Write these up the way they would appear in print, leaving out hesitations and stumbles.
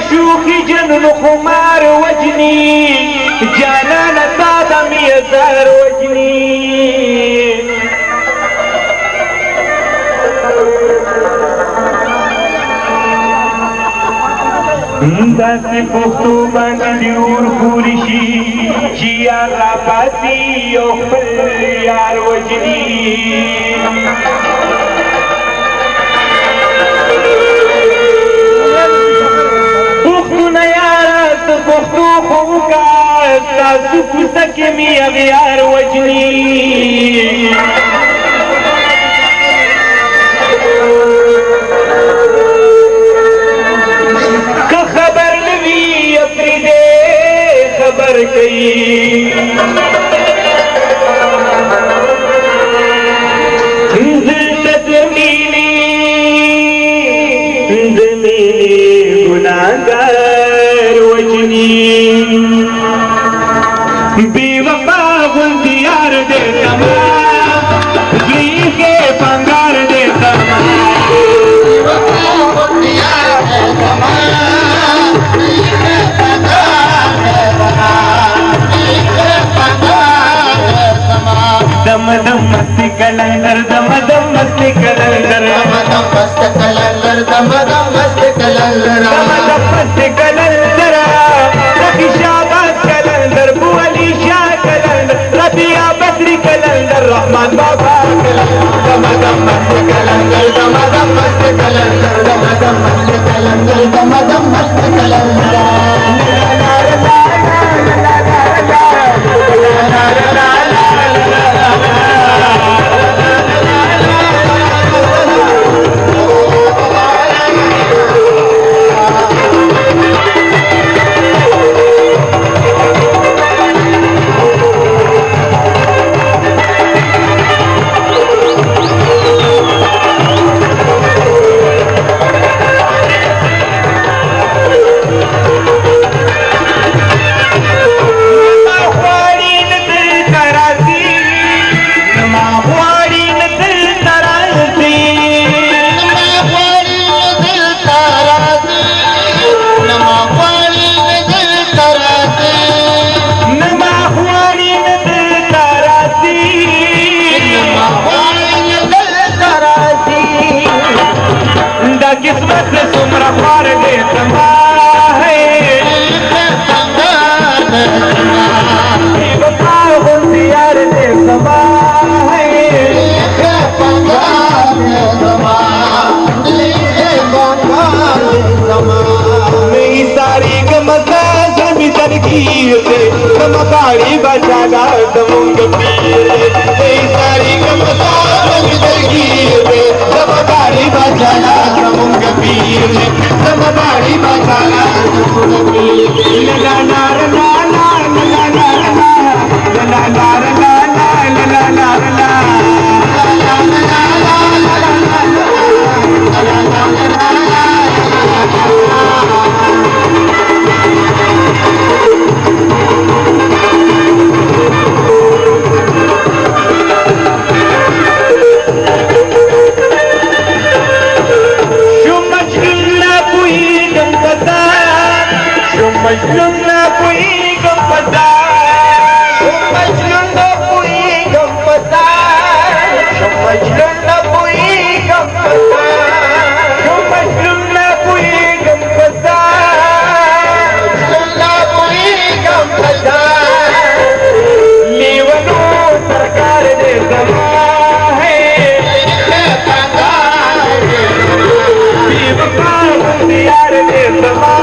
شوخي جنن خمار وجني جانانا صادم يزار وجني داسې پښتو باندې اور پوری شي چې یار راپاتې او خپل یار وجني پښتونه یاره ته پښتو خو وکړه ستاسو کوڅه کې مې اغیار وجني خبر کئی دمیلی گناہگار وجنی بی وفا غلطیار دے تمام زلیخے پنگار دے تمام بی وفا غلطیار دے تمام زلیخے پنگار دم دم مستی کلندر دم دم مستی کلندر دم دم مستی کلندر دم دم مستی کلندر دم دم مستی کلندر رفی شاباز کلندر بو علی شاہ کلندر ربیع بصری کلندر رحمان بابا کلندر دم دم مستی کلندر دم دم مستی کلندر دم دم مستی کلندر دم دم مستی کلندر किस्मत से सुमरा पार दे समा है यार दे समा है मेरी सारी गमता जमी तरकीर से समकारी बचाना दमुंग पीर मेरी सारी गमता जमी तरकीर से समकारी बचाना दमुंग पीर समकारी बचाना दमुंग पीर ला ला ला ला ला ला ला ला ला ला ला मजनून ना कोई गम पता मजनून ना कोई गम पता मजनून ना कोई गम पता मजनून ना कोई गम पता मजनून ना कोई गम पता लेवनो सरकार दे समा है बेवफा यार दे समा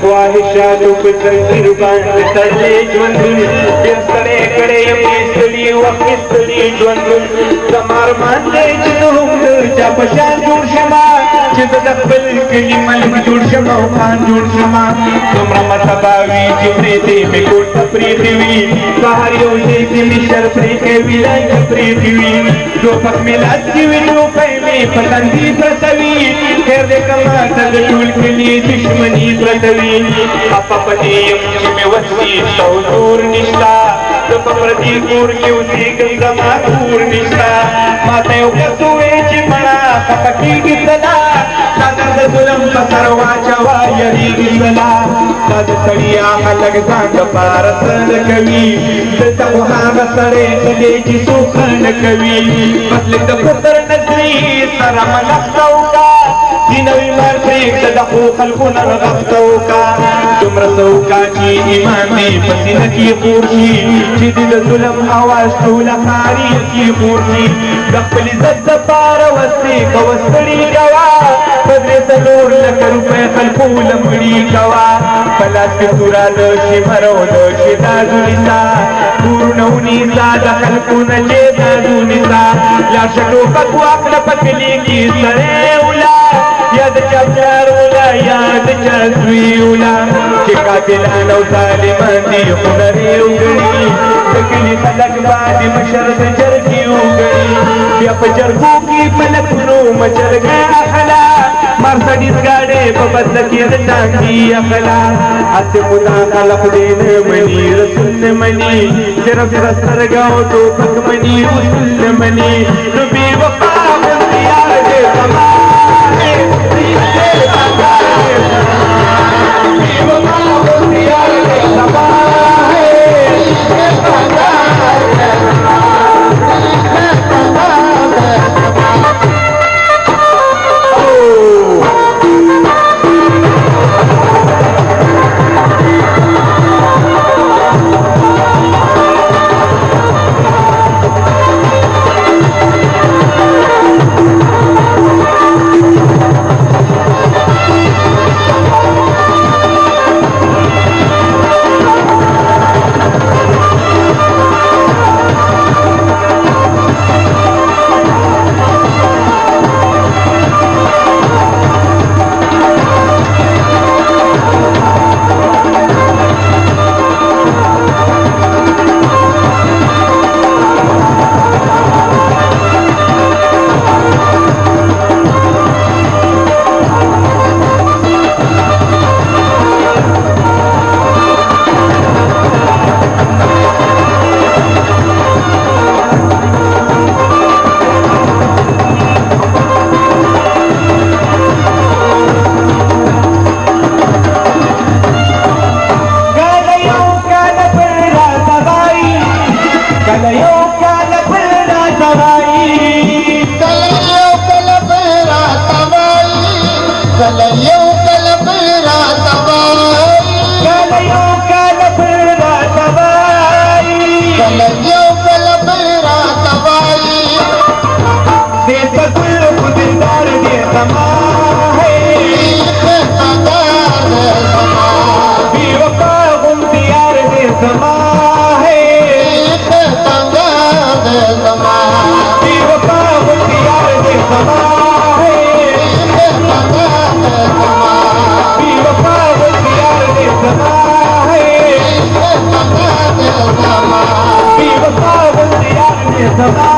ख्वाहिशातों पे तस्वीर बांध तले ज्वंदुन बिस्तरे कड़े मिसली व मिसली ज्वंदुन समार मांदे जितुम जा पशान जुड़ शमा जित दखल कली मलिक जुड़ शमा खान जुड़ शमा तुमरा मतबावी जिप्रीति में कोट प्रीतिवी पहाड़ियों से मिशर प्रीके विलाय प्रीतिवी जो पक मिला जीवनो पे में पतंगी प्रसवी खैर दे कमा तक टूल के लिए दुश्मनी प्रसवी अपपदीयम में वसी तौजूर निष्ठा د پردي کور کې اوسېږم زما کور نشته ماته یو کس ووایي چې مړه خفه کېږي سلا دا د ظلم په سر واچوه یریږي سلا دا د سړیا خلک ځان دپاره څه نه کوي دلته خو هغه سړی ښه دی چې څوک ښه نه کوي مسلک د کفر نظري سره ملخته وکړه دینوي مار پرېږده د ښو خلکو نه رغفته وکړه دومره څه وکړه چې ایمان دې په سینه کې خور شي چې دې د ظلم اواز ټوله ښاري کې خور شي د خپل عزت دپاره وسې کوه ستړي کوه په درې څلور لکه روپۍ خلکو له مړي کوه په لاس کې توره د شمر او د شدادو نیسه کورونه ونیسه د خلکو نه چې دادو نیسه لاړ شه ټوپک واخله په کلي کې سړی وله یا د چا پلار وله یا د چا زوی وله چې قاتلان او ظالمان دي خونرې وګڼي د کلي خلک باندې مشر د جرګې وګڼي بیا په جرګو کې ملکونو مجرګه اخله مرسډیز ګاډی په بدله کې د ټانګي اخله هسې خدا خلق دې نه مني رسول نه مني صرف سترګه او ټوپک مني اصول نه مني نو بې وفا غوندې یار دې زما Bye.